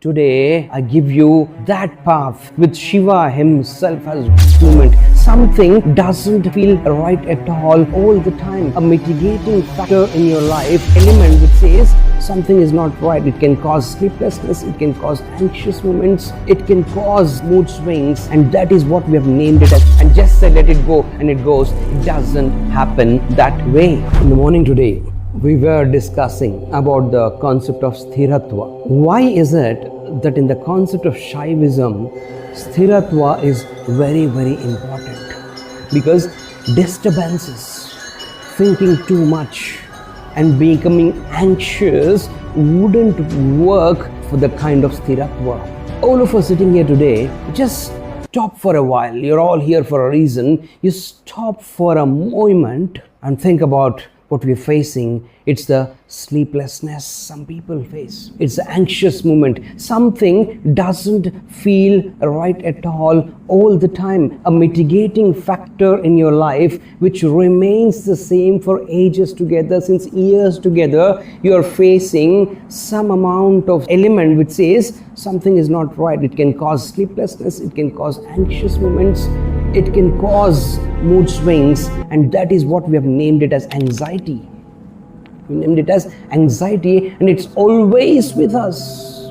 Today, I give you that path which Shiva himself has movement. Something doesn't feel right at all the time. A mitigating factor in your life, element which says something is not right. It can cause sleeplessness, it can cause anxious moments, it can cause mood swings, and that is what we have named it as. And just say let it go, and it goes. It doesn't happen that way. In the morning today, we were discussing about the concept of sthiratva. Why is it that in the concept of Shaivism, sthiratva is very, very important? Because disturbances, thinking too much and becoming anxious wouldn't work for the kind of sthiratva. All of us sitting here today, just stop for a while. You're all here for a reason. You stop for a moment and think about what we're facing. It's the sleeplessness some people face. It's the anxious moment. Something doesn't feel right at all the time. A mitigating factor in your life which remains the same for ages together, since years together, you're facing some amount of element which says something is not right. It can cause sleeplessness, it can cause anxious moments, it can cause mood swings, and that is what we have named it as anxiety. We named it as anxiety, and it's always with us.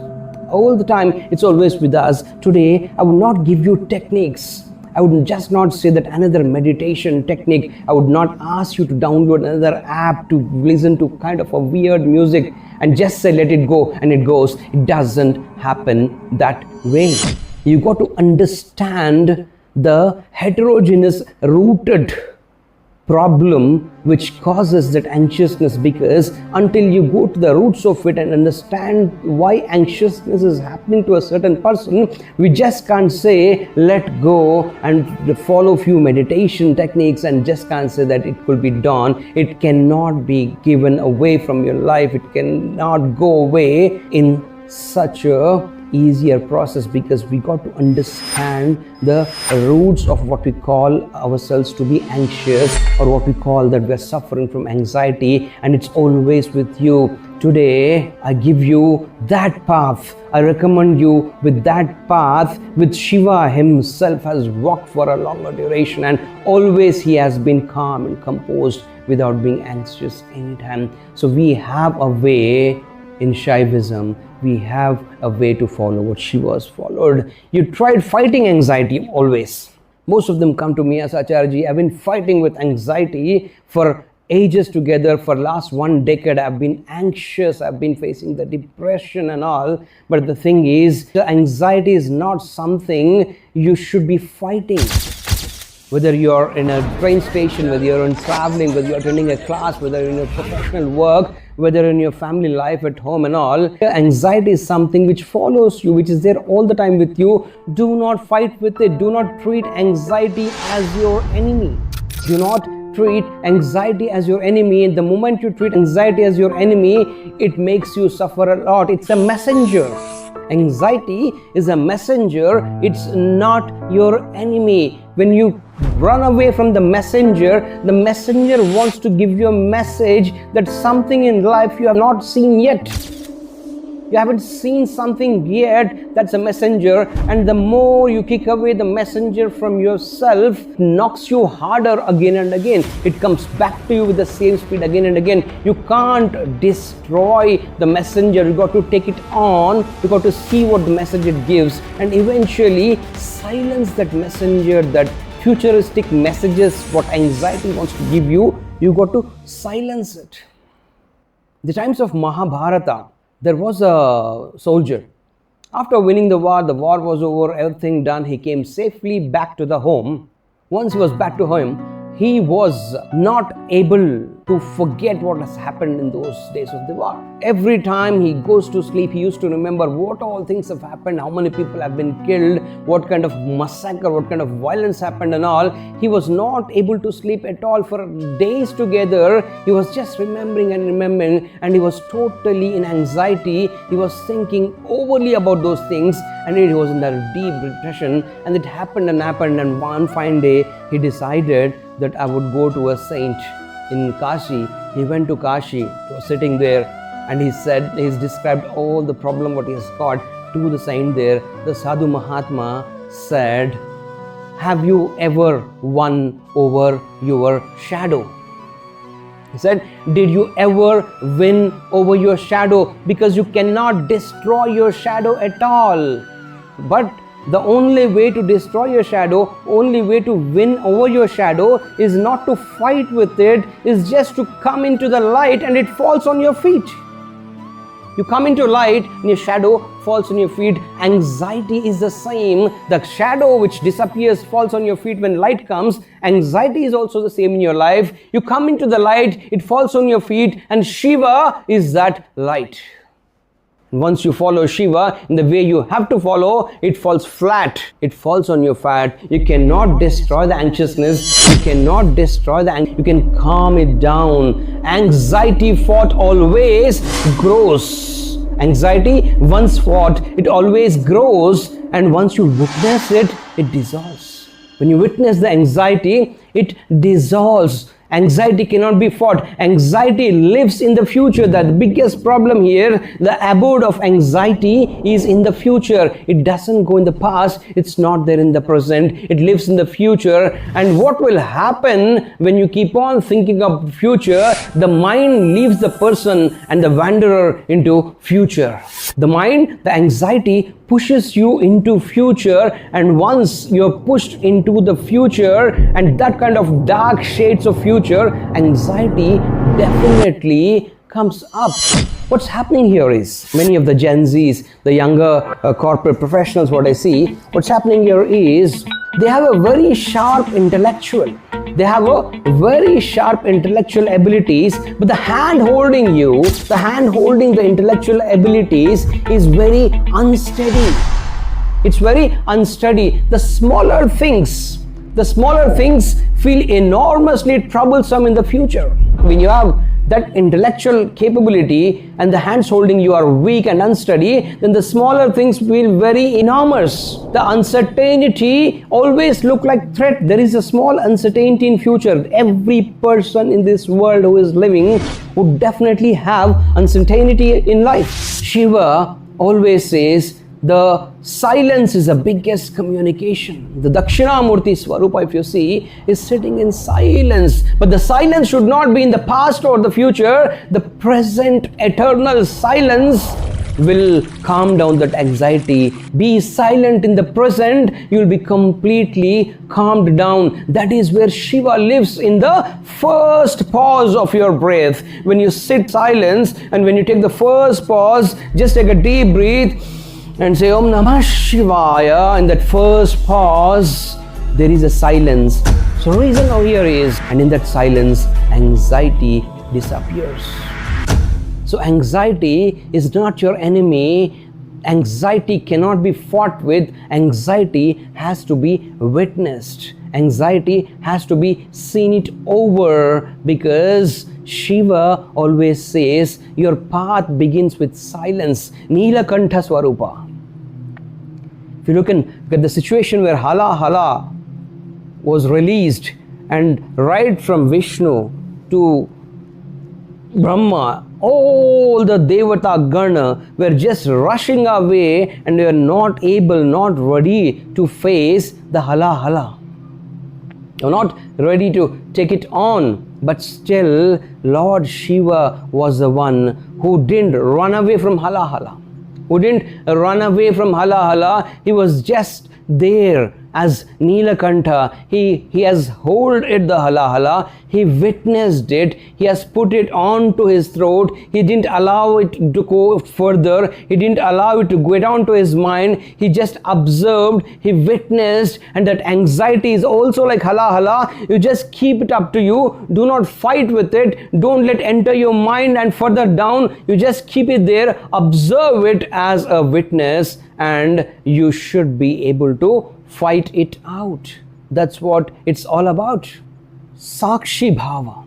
All the time, it's always with us. Today, I would not give you techniques. I would just not say that another meditation technique. I would not ask you to download another app to listen to kind of a weird music and just say let it go, and it goes. It doesn't happen that way. You got to understand the heterogeneous rooted problem which causes that anxiousness, because until you go to the roots of it and understand why anxiousness is happening to a certain person, we just can't say let go and follow few meditation techniques and just can't say that it could be done. It cannot be given away from your life. It cannot go away in such a easier process, because we got to understand the roots of what we call ourselves to be anxious, or what we call that we're suffering from anxiety, and it's always with you. Today, I give you that path. I recommend you with that path which Shiva himself has walked for a longer duration, and always he has been calm and composed without being anxious anytime. So we have a way in Shaivism. We have a way to follow what Shiva has followed. You tried fighting anxiety always. Most of them come to me as Acharya Ji, I've been fighting with anxiety for ages together. For last 1 decade, I've been anxious. I've been facing the depression and all. But the thing is, the anxiety is not something you should be fighting. Whether you're in a train station, whether you're in traveling, whether you're attending a class, whether you're in your professional work, whether in your family life at home and all, anxiety is something which follows you, which is there all the time with you. Do not fight with it. Do not treat anxiety as your enemy. Do not treat anxiety as your enemy. And the moment you treat anxiety as your enemy, it makes you suffer a lot. It's a messenger. Anxiety is a messenger. It's not your enemy. When you run away from the messenger wants to give you a message that something in life you have not seen yet. You haven't seen something yet. That's a messenger. And the more you kick away the messenger from yourself, it knocks you harder again and again. It comes back to you with the same speed again and again. You can't destroy the messenger. You got to take it on. You got to see what the message it gives, and eventually silence that messenger, that futuristic messages, what anxiety wants to give you. You got to silence it. The times of Mahabharata, there was a soldier. After winning the war was over, everything done. He came safely back to the home. Once he was back to home, he was not able to forget what has happened in those days of the war. Every time he goes to sleep, he used to remember what all things have happened, how many people have been killed, what kind of massacre, what kind of violence happened and all. He was not able to sleep at all for days together. He was just remembering, and he was totally in anxiety. He was thinking overly about those things, and he was in a deep depression. And it happened, and one fine day he decided that I would go to a saint in Kashi. He went to Kashi, he was sitting there, and he said, he's described all the problem what he has got. do the same there. The Sadhu Mahatma said, have you ever won over your shadow? He said, did you ever win over your shadow? Because you cannot destroy your shadow at all. But the only way to destroy your shadow, only way to win over your shadow is not to fight with it, is just to come into the light and it falls on your feet. You come into light and your shadow falls on your feet. Anxiety is the same. The shadow which disappears falls on your feet when light comes. Anxiety is also the same in your life. You come into the light, it falls on your feet, and Shiva is that light. Once you follow Shiva in the way you have to follow, it falls flat. It falls on your fat. You cannot destroy the anxiousness. You cannot destroy you can calm it down. Anxiety fought always grows. Anxiety once fought, it always grows, and once you witness it, it dissolves. When you witness the anxiety, it dissolves. Anxiety cannot be fought. Anxiety lives in the future. The biggest problem here, the abode of anxiety is in the future. It doesn't go in the past. It's not there in the present. It lives in the future. And what will happen when you keep on thinking of the future? The mind leaves the person and the wanderer into future. The mind, the anxiety pushes you into future, and once you're pushed into the future and that kind of dark shades of future, anxiety definitely comes up. What's happening here is, many of the Gen Zs, the younger corporate professionals, what I see, what's happening here is, they have a very sharp intellectual. They have a very sharp intellectual abilities, but the hand holding you, the hand holding the intellectual abilities is very unsteady. It's very unsteady. The smaller things feel enormously troublesome in the future. When you have that intellectual capability and the hands holding you are weak and unsteady, then the smaller things feel very enormous. The uncertainty always look like threat. There is a small uncertainty in future. Every person in this world who is living would definitely have uncertainty in life. Shiva always says, the silence is the biggest communication. The Dakshinamurti Swarupa, if you see, is sitting in silence. But the silence should not be in the past or the future. The present eternal silence will calm down that anxiety. Be silent in the present, you will be completely calmed down. That is where Shiva lives, in the first pause of your breath. When you sit silence and when you take the first pause, just take a deep breath and say Om Namah Shivaya. In that first pause, there is a silence. So reason over here is, and in that silence, anxiety disappears. So anxiety is not your enemy. Anxiety cannot be fought with. Anxiety has to be witnessed. Anxiety has to be seen it over, because Shiva always says your path begins with silence. Nilakantha Swarupa. If you look at the situation where Hala Hala was released, and right from Vishnu to Brahma, all the Devata Gana were just rushing away, and they were not able, not ready to face the Hala Hala. They were not ready to take it on. But still, Lord Shiva was the one who didn't run away from Hala Hala. Who didn't run away from Hala Hala. He was just there as Nilakantha. He has hold it, the Hala Hala. He witnessed it. He has put it onto his throat. He didn't allow it to go further. He didn't allow it to go down to his mind. He just observed. He witnessed. And that anxiety is also like Hala Hala. You just keep it up to you. Do not fight with it. Don't let it enter your mind and further down. You just keep it there. Observe it as a witness, and you should be able to fight it out. That's what it's all about. Sakshi Bhava.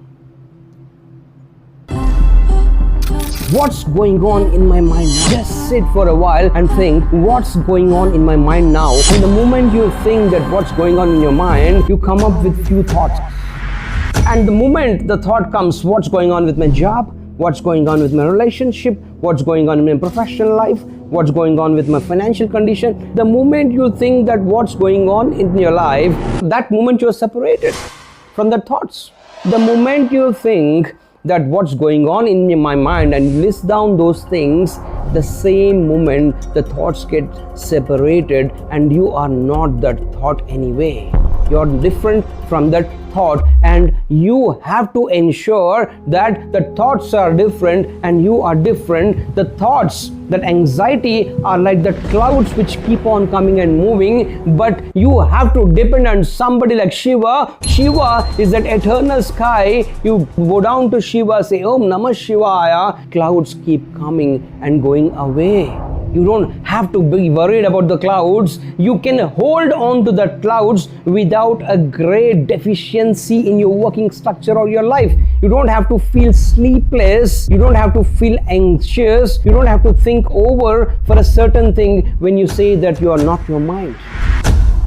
What's going on in my mind? Just sit for a while and think, what's going on in my mind now? And the moment you think that what's going on in your mind, you come up with few thoughts. And the moment the thought comes, what's going on with my job? What's going on with my relationship? What's going on in my professional life? what's going on with my financial condition. The moment you think that what's going on in your life, that moment you're separated from the thoughts. The moment you think that what's going on in my mind and list down those things, the same moment the thoughts get separated and you are not that thought anyway. You're different from that thought, and you have to ensure that the thoughts are different and you are different. The thoughts, that anxiety, are like the clouds which keep on coming and moving, but you have to depend on somebody like Shiva. Shiva is that eternal sky. You go down to Shiva, say Om Namah Shivaya, clouds keep coming and going away. You don't have to be worried about the clouds. You can hold on to the clouds without a great deficiency in your working structure or your life. You don't have to feel sleepless. You don't have to feel anxious. You don't have to think over for a certain thing when you say that you are not your mind.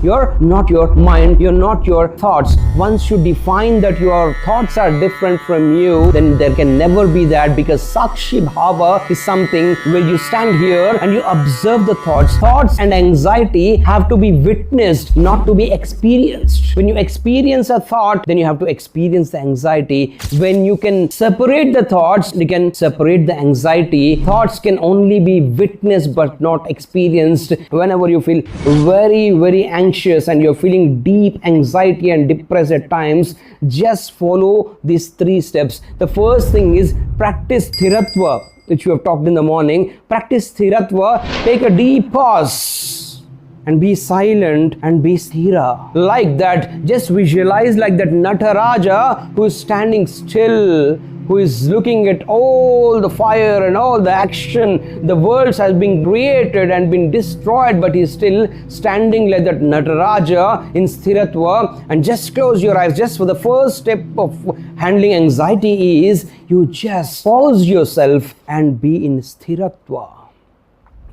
You're not your mind, you're not your thoughts. Once you define that your thoughts are different from you, then there can never be that, because Sakshi Bhava is something where you stand here and you observe the thoughts. Thoughts and anxiety have to be witnessed, not to be experienced. When you experience a thought, then you have to experience the anxiety. When you can separate the thoughts, you can separate the anxiety. Thoughts can only be witnessed but not experienced. Whenever you feel very, very anxious and you're feeling deep anxiety and depressed at times, just follow these 3 steps. The first thing is practice Thiratva, which you have talked in the morning. Practice Thiratva. Take a deep pause and be silent and be sthira. Like that, just visualize like that Nataraja who is standing still, who is looking at all the fire and all the action. The world has been created and been destroyed, but he is still standing like that Nataraja in Sthiratva. And just close your eyes. Just for the first step of handling anxiety is you just pause yourself and be in Sthiratva.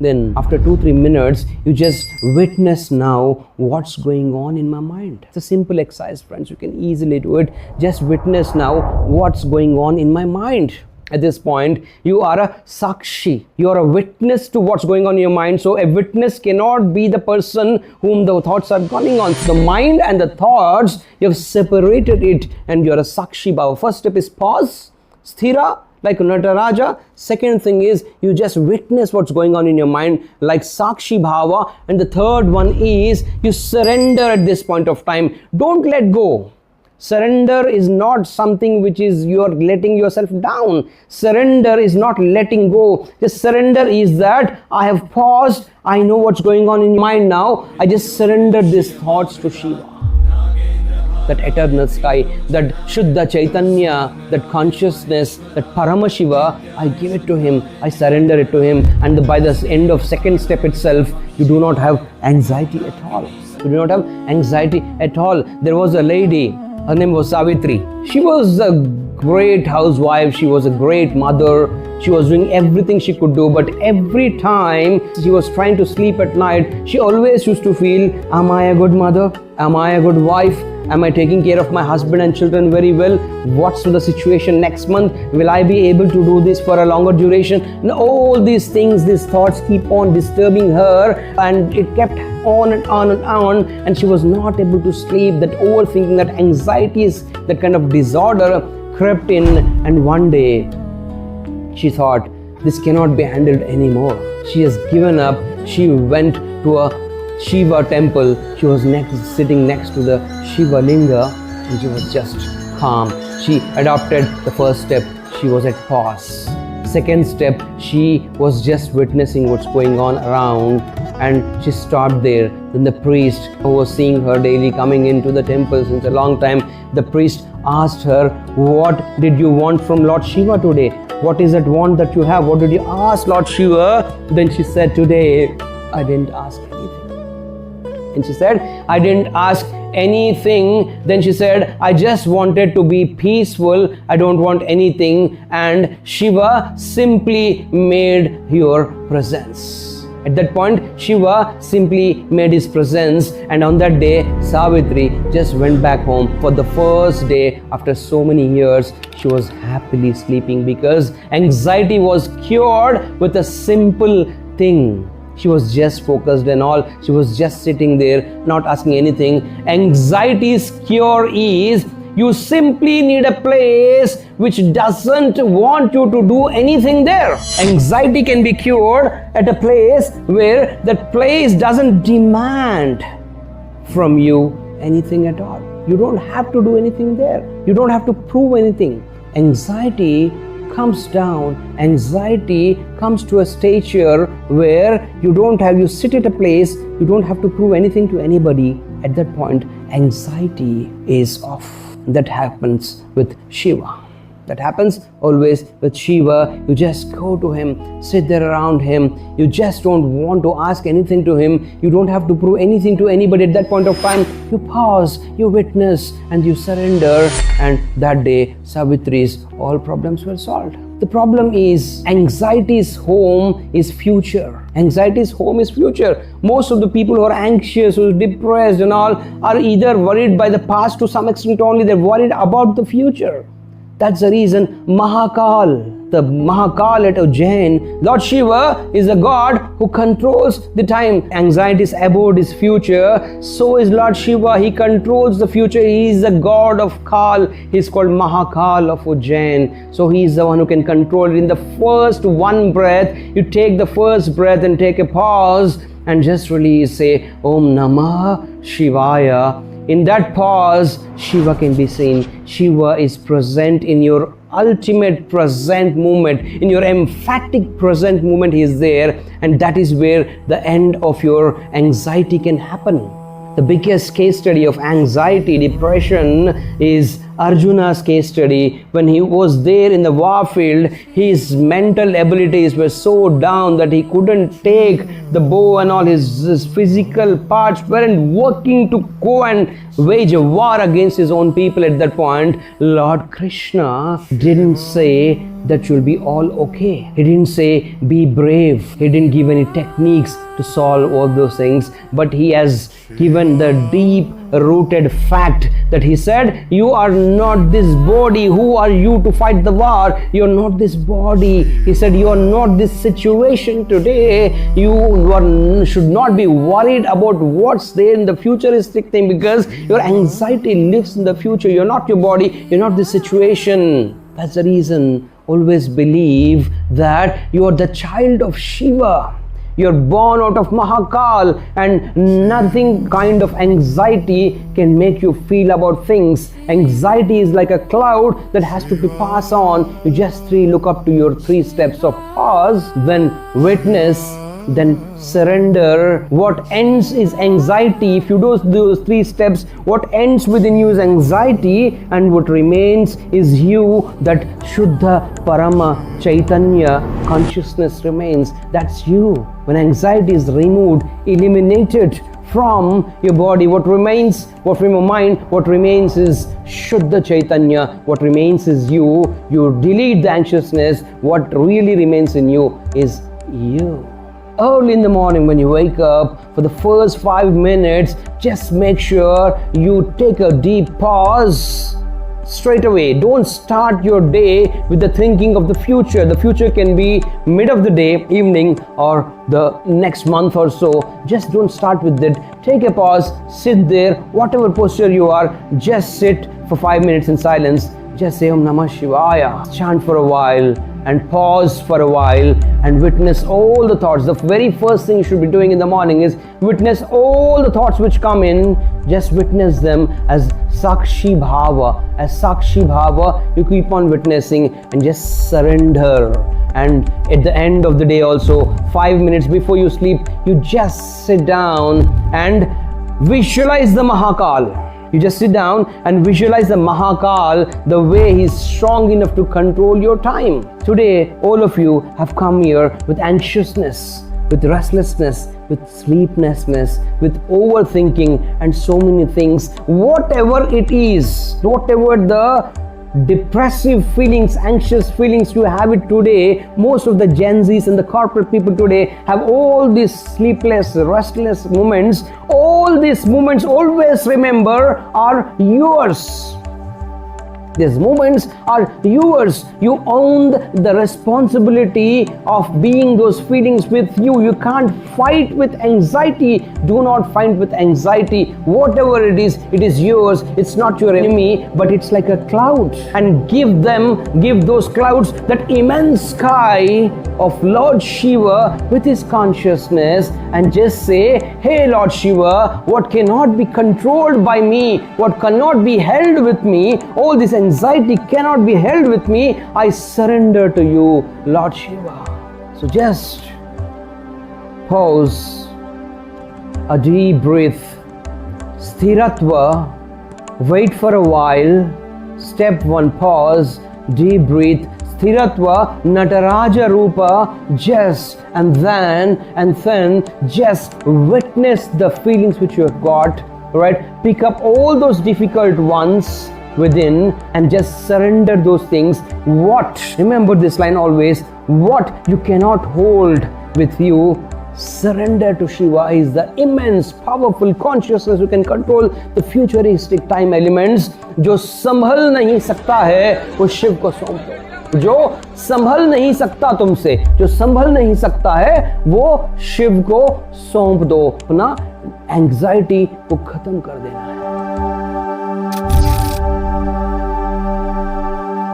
Then after 2-3 minutes, you just witness now what's going on in my mind. It's a simple exercise, friends. You can easily do it. Just witness now what's going on in my mind. At this point, you are a Sakshi. You are a witness to what's going on in your mind. So a witness cannot be the person whom the thoughts are going on. So the mind and the thoughts, you have separated it and you're a Sakshi Bhava. First step is pause, Sthira, like Nataraja. Second thing is you just witness what's going on in your mind like Sakshi Bhava. And the third one is you surrender at this point of time. Don't let go. Surrender is not something which is you're letting yourself down. Surrender is not letting go. Just surrender is that I have paused. I know what's going on in mind now. I just surrendered these thoughts to Shiva. That eternal sky, that Shuddha Chaitanya, that consciousness, that Parama Shiva, I give it to him, I surrender it to him. And by the end of second step itself, you do not have anxiety at all. You do not have anxiety at all. There was a lady, her name was Savitri. She was a great housewife, she was a great mother, she was doing everything she could do, but every time she was trying to sleep at night, she always used to feel, am I a good mother? Am I a good wife? Am I taking care of my husband and children very well? What's the situation next month? Will I be able to do this for a longer duration? And all these things, these thoughts keep on disturbing her, and it kept on and on and on, and she was not able to sleep. That overthinking, that anxiety, is that kind of disorder crept in, and one day she thought, this cannot be handled anymore. She has given up. She went to a Shiva temple. She was sitting next to the Shiva Linga, and she was just calm. She adopted the first step. She was at pause. Second step, she was just witnessing what's going on around, and she stopped there. Then the priest, who was seeing her daily coming into the temple since a long time, the priest asked her, what did you want from Lord Shiva today? What is that want that you have? What did you ask Lord Shiva? Then she said, today I didn't ask anything. And she said, I didn't ask anything. Then she said, I just wanted to be peaceful. I don't want anything. And Shiva simply made your presence. At that point, Shiva simply made his presence. And on that day, Savitri just went back home. For the first day after so many years, she was happily sleeping, because anxiety was cured with a simple thing. She was just focused and all. She was just sitting there, not asking anything. Anxiety's cure is you simply need a place which doesn't want you to do anything there. Anxiety can be cured at a place where that place doesn't demand from you anything at all. You don't have to do anything there. You don't have to prove anything. Anxiety comes down. Anxiety comes to a stature where you sit at a place, you don't have to prove anything to anybody. At that point, anxiety is off. That happens with Shiva. That happens always with Shiva. You just go to him, sit there around him. You just don't want to ask anything to him. You don't have to prove anything to anybody at that point of time. You pause, you witness, and you surrender. And that day, Savitri's all problems were solved. The problem is anxiety's home is future. Anxiety's home is future. Most of the people who are anxious, who are depressed and all, are either worried by the past to some extent only. They're worried about the future. That's the reason Mahakal, the Mahakal at Ujjain, Lord Shiva is a god who controls the time. Anxiety's abode is future. So is Lord Shiva. He controls the future. He is the god of Kal. He's called Mahakal of Ujjain. So he is the one who can control it. In the first one breath, you take the first breath and take a pause and just release, say Om Namah Shivaya. In that pause, Shiva can be seen. Shiva is present in your ultimate present moment. In your emphatic present moment, he is there. And that is where the end of your anxiety can happen. The biggest case study of anxiety, depression is Arjuna's case study. When he was there in the war field, his mental abilities were so down that he couldn't take the bow and all. His physical parts weren't working to go and wage a war against his own people at that point. Lord Krishna didn't say that you'll be all okay. He didn't say be brave. He didn't give any techniques to solve all those things, but he has given the deep rooted fact that he said, you are not this body. Who are you to fight the war? You're not this body. He said, you are not this situation today. You should not be worried about what's there in the futuristic thing, because your anxiety lives in the future. You're not your body. You're not this situation. That's the reason. Always believe that you are the child of Shiva. You're born out of Mahakal, and nothing kind of anxiety can make you feel about things. Anxiety is like a cloud that has to be passed on. You just look up to your 3 steps of pause, then witness, then surrender. What ends is anxiety. If you do those 3 steps, what ends within you is anxiety, and what remains is you. That Shuddha Parama Chaitanya consciousness remains. That's you. When anxiety is removed, eliminated from your body, what remains, what from your mind, what remains is Shuddha Chaitanya. What remains is you. You delete the anxiousness. What really remains in you is you. Early in the morning when you wake up, for the first 5 minutes, just make sure you take a deep pause straight away. Don't start your day with the thinking of the future. The future can be mid of the day, evening, or the next month or so. Just don't start with it. Take a pause, sit there, whatever posture you are, just sit for 5 minutes in silence. Just say Om Namah Shivaya. Chant for a while and pause for a while and witness all the thoughts. The very first thing you should be doing in the morning is witness all the thoughts which come in. Just witness them as Sakshi Bhava. As Sakshi Bhava, you keep on witnessing and just surrender. And at the end of the day also, 5 minutes before you sleep, you just sit down and visualize the Mahakal. You just sit down and visualize the Mahakal, the way he's strong enough to control your time. Today, all of you have come here with anxiousness, with restlessness, with sleeplessness, with overthinking and so many things. Whatever it is, whatever the depressive feelings, anxious feelings you have it today, most of the Gen Zs and the corporate people today have all these sleepless, restless moments. All these moments, always remember, are yours. These moments are yours. You own the responsibility of being those feelings with you. You can't fight with anxiety. Do not fight with anxiety. Whatever it is yours. It's not your enemy, but it's like a cloud. And give those clouds that immense sky of Lord Shiva with his consciousness, and just say, hey Lord Shiva, what cannot be controlled by me, what cannot be held with me, all this anxiety cannot be held with me, I surrender to you, Lord Shiva. So just pause, a deep breath, sthiratva, wait for a while. Step 1, pause, deep breath, sthiratva, nataraja rupa, just and then just witness the feelings which you have got, right? Pick up all those difficult ones within and just surrender those things. Remember this line always, what you cannot hold with you, surrender to Shiva. Is the immense powerful consciousness who can control the futuristic time elements. जो संभल नहीं सकता है वो शिव को सौंप दो. जो संभल नहीं सकता तुमसे, जो संभल नहीं सकता है वो शिव को सौंप दो. अपना एंग्जाइटी को खत्म कर देना है.